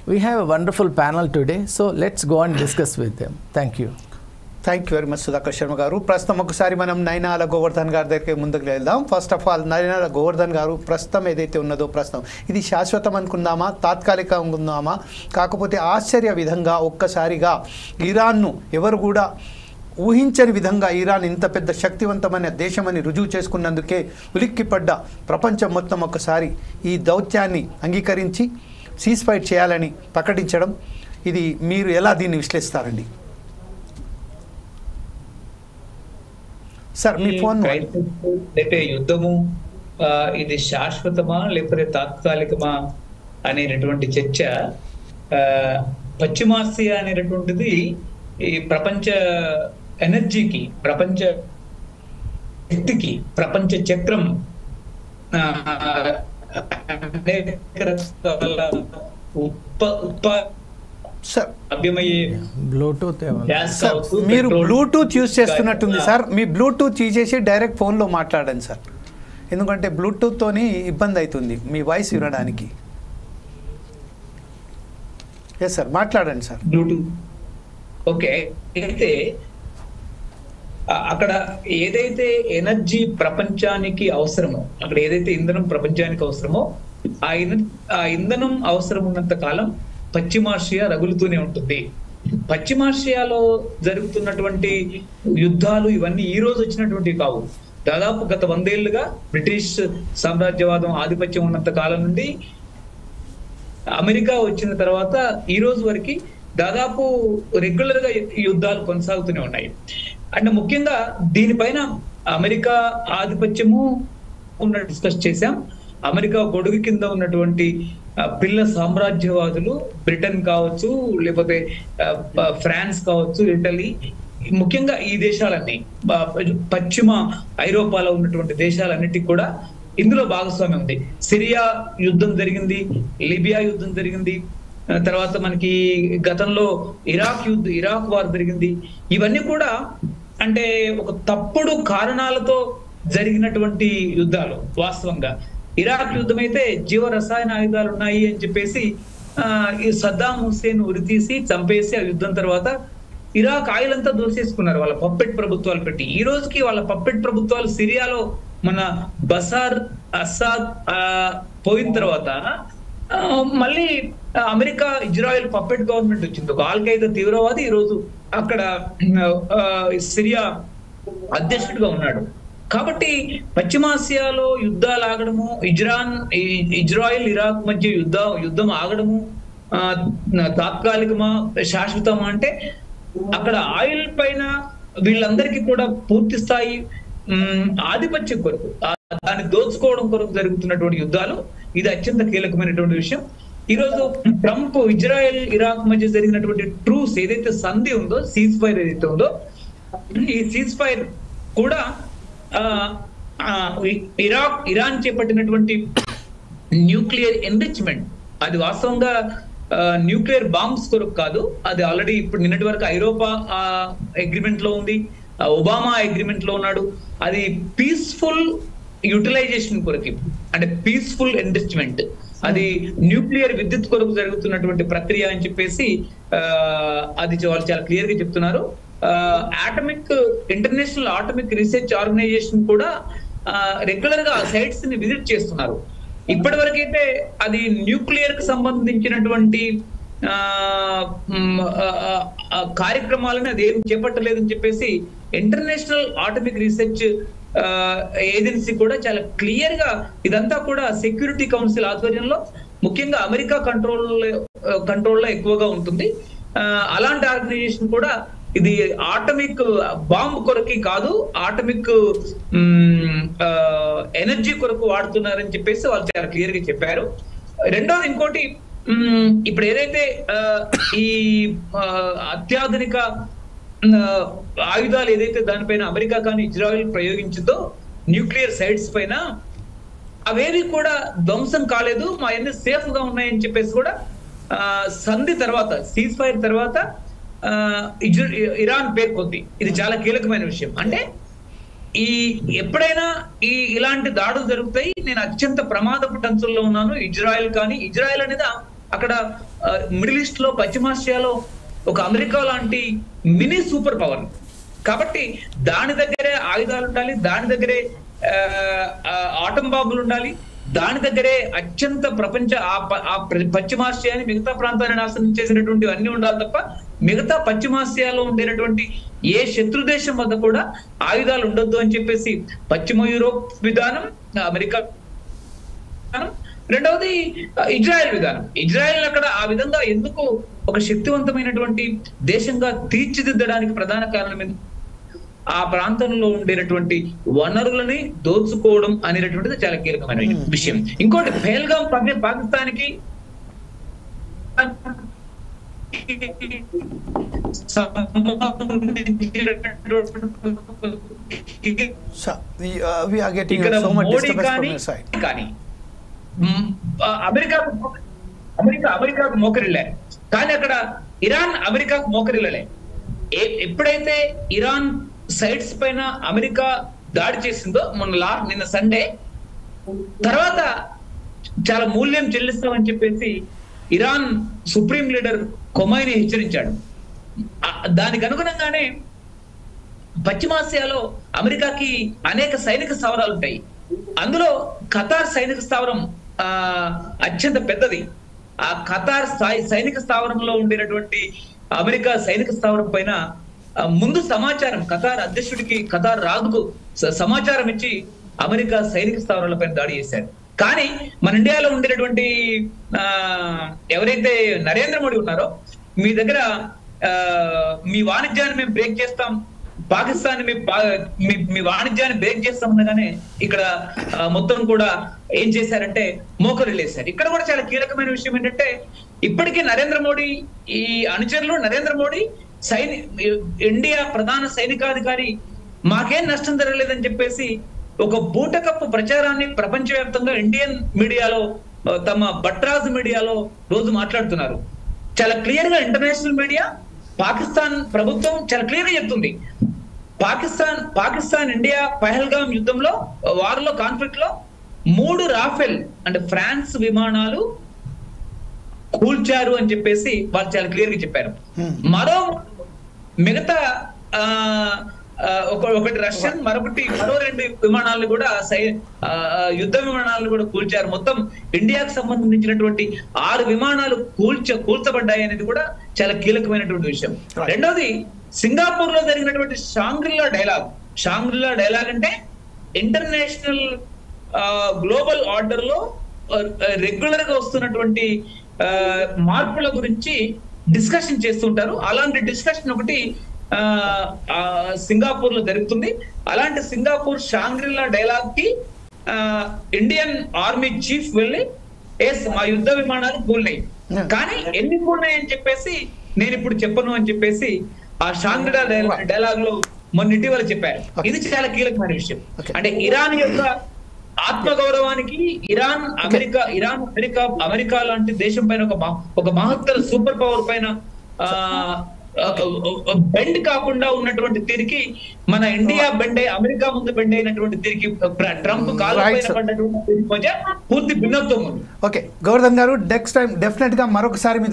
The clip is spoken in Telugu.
We have a wonderful panel today, so let's go and discuss with them. Thank you. Thank you very much Sudhakar Sharma గారు. ప్రస్తుతం ఒకసారి మనం నయనాల గోవర్ధన్ గారి దగ్గరికి ముందుకు వెళ్దాం. ఫస్ట్ ఆఫ్ ఆల్ నయనాల గోవర్ధన్ గారు, ప్రస్తుతం ఏదైతే ఉన్నదో ప్రస్తుతం ఇది శాశ్వతం అనుకుందామా, తాత్కాలికంగా అనుకుందామా, కాకపోతే ఆశ్చర్య విధంగా ఒక్కసారిగా ఇరాన్ను ఎవరు కూడా ఊహించని విధంగా ఇరాన్ ఇంత పెద్ద శక్తివంతమైన దేశమని రుజువు చేసుకున్నందుకే ఉలిక్కిపడ్డ ప్రపంచం మొత్తం ఒక్కసారి ఈ దౌత్యాన్ని అంగీకరించి సీజ్ ఫైర్ చేయాలని ప్రకటించడం, ఇది మీరు ఎలా దీన్ని విశ్లేషిస్తారండి? సార్ మీ ఫోన్. లేకపోతే యుద్ధము ఇది శాశ్వతమా లేకపోతే తాత్కాలికమా అనేటటువంటి చర్చ, పశ్చిమాసియా అనేటటువంటిది ఈ ప్రపంచ ఎనర్జీకి, ప్రపంచ శక్తికి, ప్రపంచ చక్రం మీరు బ్లూటూత్ యూజ్ చేస్తున్నట్టుంది సార్. మీ బ్లూటూత్ తీసేసి డైరెక్ట్ ఫోన్లో మాట్లాడండి సార్, ఎందుకంటే బ్లూటూత్తోని ఇబ్బంది అవుతుంది మీ వాయిస్ వినడానికి. ఎస్ సార్, మాట్లాడండి సార్. Bluetooth okay. అయితే అక్కడ ఏదైతే ఎనర్జీ ప్రపంచానికి అవసరమో, అక్కడ ఏదైతే ఇంధనం ప్రపంచానికి అవసరమో ఆ ఇంధనం అవసరం ఉన్నంత కాలం పశ్చిమాసియా రగులుతూనే ఉంటుంది. పశ్చిమాసియాలో జరుగుతున్నటువంటి యుద్ధాలు ఇవన్నీ ఈ రోజు వచ్చినటువంటివి కావు. దాదాపు గత 100 ఏళ్లుగా బ్రిటిష్ సామ్రాజ్యవాదం ఆధిపత్యం ఉన్నంత కాలం నుండి అమెరికా వచ్చిన తర్వాత ఈ రోజు వరకు దాదాపు రెగ్యులర్ గా యుద్ధాలు కొనసాగుతూనే ఉన్నాయి. అండ్ ముఖ్యంగా దీనిపైన అమెరికా ఆధిపత్యము డిస్కస్ చేశాం. అమెరికా గొడుగు కింద ఉన్నటువంటి పిల్ల సామ్రాజ్యవాదులు, బ్రిటన్ కావచ్చు, లేకపోతే ఫ్రాన్స్ కావచ్చు, ఇటలీ, ముఖ్యంగా ఈ దేశాలన్నీ పశ్చిమ ఐరోపాలో ఉన్నటువంటి దేశాలన్నిటికీ కూడా ఇందులో భాగస్వామ్యం ఉంది. సిరియా యుద్ధం జరిగింది, లిబియా యుద్ధం జరిగింది, తర్వాత మనకి గతంలో ఇరాక్ వార్ జరిగింది. ఇవన్నీ కూడా అంటే ఒక తప్పుడు కారణాలతో జరిగినటువంటి యుద్ధాలు. వాస్తవంగా ఇరాక్ యుద్ధం అయితే జీవ రసాయన ఆయుధాలు ఉన్నాయి అని చెప్పేసి ఈ సద్దాం హుస్సేన్ ఉరితీసి చంపేసి ఆ యుద్ధం తర్వాత ఇరాక్ ఆయిల్ అంతా దోసేసుకున్నారు వాళ్ళ పప్పెట్ ప్రభుత్వాలు పెట్టి. ఈ రోజుకి వాళ్ళ పప్పెట్ ప్రభుత్వాలు సిరియాలో మన బసార్ అసాద్ పోయిన తర్వాత మళ్ళీ అమెరికా ఇజ్రాయెల్ పప్పెట్ గవర్నమెంట్ వచ్చింది. ఒక ఆల్-ఖైదా తీవ్రవాది ఈ రోజు అక్కడ సిరియా అధ్యక్షుడిగా ఉన్నాడు. కాబట్టి పశ్చిమాసియాలో యుద్ధాలు ఆగడము, ఇజ్రాయెల్ ఇరాక్ మధ్య యుద్ధం ఆగడము తాత్కాలికమా శాశ్వతమా అంటే అక్కడ ఆయిల్ పైన వీళ్ళందరికీ కూడా పూర్తి స్థాయి ఆధిపత్యం కొరకు, దాన్ని దోచుకోవడం కొరకు జరుగుతున్నటువంటి యుద్ధాలు. ఇది అత్యంత కీలకమైనటువంటి విషయం. ఈ రోజు ట్రంప్ ఇజ్రాయెల్ ఇరాక్ మధ్య జరిగినటువంటి ట్రూస్ ఏదైతే సంధి ఉందో, సీజ్ ఫైర్ ఏదైతే ఉందో, ఈ సీజ్ ఫైర్ కూడా ఇరాన్ చేపట్టినటువంటి న్యూక్లియర్ ఎన్రిచ్మెంట్, అది వాస్తవంగా న్యూక్లియర్ బాంబ్స్ కొరకు కాదు. అది ఆల్రెడీ ఇప్పుడు నిన్నటి వరకు ఐరోపా అగ్రిమెంట్ లో ఉంది, ఒబామా అగ్రిమెంట్ లో ఉన్నాడు. అది పీస్ఫుల్ యూటిలైజేషన్ కొరకు, అంటే పీస్ఫుల్ ఎన్రిచ్మెంట్, అది న్యూక్లియర్ విద్యుత్ కొరకు జరుగుతున్నటువంటి ప్రక్రియ అని చెప్పేసి అది వాళ్ళు చాలా క్లియర్ గా చెప్తున్నారు. ఇంటర్నేషనల్ ఆటమిక్ రీసెర్చ్ ఆర్గనైజేషన్ కూడా రెగ్యులర్ గా సైట్స్ ని విజిట్ చేస్తున్నారు. ఇప్పటి వరకైతే అది న్యూక్లియర్ కి సంబంధించినటువంటి కార్యక్రమాలను అది ఏం చేపట్టలేదని చెప్పేసి ఇంటర్నేషనల్ ఆటమిక్ రీసెర్చ్ ఏజెన్సీ కూడా చాలా క్లియర్ గా ఇదంతా కూడా సెక్యూరిటీ కౌన్సిల్ ఆధ్వర్యంలో, ముఖ్యంగా అమెరికా కంట్రోల్లో ఎక్కువగా ఉంటుంది. అలాంటి ఆర్గనైజేషన్ కూడా ఇది ఆటమిక్ బాంబ్ కొరకి కాదు, ఆటమిక్ ఎనర్జీ కొరకు వాడుతున్నారని చెప్పేసి వాళ్ళు చాలా క్లియర్ గా చెప్పారు. రెండోది ఇంకోటి, ఇప్పుడు ఏదైతే ఈ అత్యాధునిక ఆయుధాలు ఏదైతే దానిపైన అమెరికా కానీ ఇజ్రాయెల్ ప్రయోగించిందో న్యూక్లియర్ సైట్స్ పైన, అవేవి కూడా ధ్వంసం కాలేదు, మా అన్ని సేఫ్ గా ఉన్నాయని చెప్పేసి కూడా సంధి తర్వాత, సీజ్ ఫైర్ తర్వాత ఇరాన్ పేర్కొంది. ఇది చాలా కీలకమైన విషయం. అంటే ఎప్పుడైనా ఇలాంటి దాడులు జరుగుతాయి, నేను అత్యంత ప్రమాదపు టంచుల్లో ఉన్నాను. ఇజ్రాయెల్ అనేది అక్కడ మిడిల్ ఈస్ట్ లో పశ్చిమాసియాలో ఒక అమెరికా లాంటి మినీ సూపర్ పవర్. కాబట్టి దాని దగ్గరే ఆయుధాలు ఉండాలి, దాని దగ్గరే ఆటం బాంబులు ఉండాలి, దాని దగ్గరే అత్యంత ప్రపంచ పశ్చిమాసియాని మిగతా ప్రాంతాన్ని నాశనం చేసినటువంటి అన్ని ఉండాలి తప్ప మిగతా పశ్చిమాసియాలో ఉండేటటువంటి ఏ శత్రు దేశం వద్ద కూడా ఆయుధాలు ఉండొద్దు అని చెప్పేసి పశ్చిమ యూరోప్ విధానం, అమెరికా విధానం. రెండవది ఇజ్రాయెల్ విధానం. ఇజ్రాయెల్ అక్కడ ఆ విధంగా ఎందుకు ఒక శక్తివంతమైనటువంటి దేశంగా తీర్చిదిద్దడానికి ప్రధాన కారణం ఆ ప్రాంతంలో ఉండేటటువంటి వనరులని దోచుకోవడం అనేటటువంటిది చాలా కీలకమైన విషయం. ఇంకోటి పహల్గాం పాకిస్తాన్కి కానీ అమెరికాకు మోకరిల్లే, కానీ అక్కడ ఇరాన్ అమెరికాకు మోకరిల్లలే. ఎప్పుడైతే ఇరాన్ సైట్స్ పైన అమెరికా దాడి చేసిందో నిన్న సండే తర్వాత చాలా మూల్యం చెల్లిస్తామని చెప్పేసి ఇరాన్ సుప్రీం లీడర్ ఖొమైనీ హెచ్చరించాడు. దానికి అనుగుణంగానే పశ్చిమాసియాలో అమెరికాకి అనేక సైనిక స్థావరాలు ఉంటాయి. అందులో ఖతార్ సైనిక స్థావరం అత్యంత పెద్దది. ఆ ఖతార్ సైనిక స్థావరంలో ఉండేటటువంటి అమెరికా సైనిక స్థావరం పైన ముందు సమాచారం ఖతార్ అధ్యక్షుడికి, ఖతార్ రాజుకు సమాచారం ఇచ్చి అమెరికా సైనిక స్థావరాల పైన దాడి చేశారు. కానీ మన ఇండియాలో ఉండేటటువంటి ఎవరైతే నరేంద్ర మోడీ ఉన్నారో, మీ దగ్గర మీ వాణిజ్యాన్ని మేము బ్రేక్ చేస్తాం, పాకిస్తాన్ మీ వాణిజ్యాన్ని బ్రేక్ చేస్తామనగానే ఇక్కడ మొత్తం కూడా ఏం చేశారంటే మోకరిల్లేశారు. ఇక్కడ కూడా చాలా కీలకమైన విషయం ఏంటంటే ఇప్పటికే నరేంద్ర మోడీ ఈ అనుచరులు నరేంద్ర మోడీ ఇండియా ప్రధాన సైనికాధికారి మాకేం నష్టం జరగలేదని చెప్పేసి ఒక బూటకప్పు ప్రచారాన్ని ప్రపంచవ్యాప్తంగా ఇండియన్ మీడియాలో, తమ బట్రాజ్ మీడియాలో రోజు మాట్లాడుతున్నారు. చాలా క్లియర్ గా ఇంటర్నేషనల్ మీడియా, పాకిస్తాన్ ప్రభుత్వం చాలా క్లియర్ గా చెప్తుంది, పాకిస్తాన్ ఇండియా పహల్గాం యుద్ధంలో వారిలో కాన్ఫ్లిక్ట్ లో 3 రాఫెల్ అంటే ఫ్రాన్స్ విమానాలు కూల్చారు అని చెప్పేసి వాళ్ళు చాలా క్లియర్ గా చెప్పారు. మరో మిగతా ఒకటి రష్యన్, మరో 2 విమానాలను కూడా యుద్ధ విమానాలను కూడా కూల్చారు. మొత్తం ఇండియాకు సంబంధించినటువంటి 6 విమానాలు కూల్చబడ్డాయి అనేది కూడా చాలా కీలకమైనటువంటి విషయం. రెండోది సింగపూర్ లో జరిగినటువంటి షాంగ్రిలా డైలాగ్ అంటే ఇంటర్నేషనల్ గ్లోబల్ ఆర్డర్ లో రెగ్యులర్ గా వస్తున్నటువంటి మార్పుల గురించి డిస్కషన్ చేస్తుంటారు. అలాంటి డిస్కషన్ ఒకటి సింగపూర్ లో జరుగుతుంది. అలాంటి సింగపూర్ షాంగ్రిలా డైలాగ్ కి ఇండియన్ ఆర్మీ చీఫ్ వెళ్ళి మా యుద్ధ విమానాలు కూలినాయి, కానీ ఎన్ని కూలినాయి అని చెప్పేసి నేను ఇప్పుడు చెప్పను అని చెప్పేసి ఆ షాంగ్రిలా డైలాగ్ లో మొన్న ఇటీవల చెప్పారు. ఇది చాలా కీలకమైన విషయం. అంటే ఇరాన్ యొక్క ఆత్మగౌరవానికి అమెరికా లాంటి దేశం పైన ఒక మహత్తర సూపర్ పవర్ పైన బెండ్ కాకుండా ఉన్నటువంటి తీరికి మన ఇండియా అమెరికా ముందు బెండ్ అయినటువంటి తీరికి ట్రంప్ కాలం పూర్తి భిన్నత్వం ఉంది. ఓకే గోవర్ధన్ గారు, నెక్స్ట్ టైం డెఫినెట్ గా మరొకసారి మీ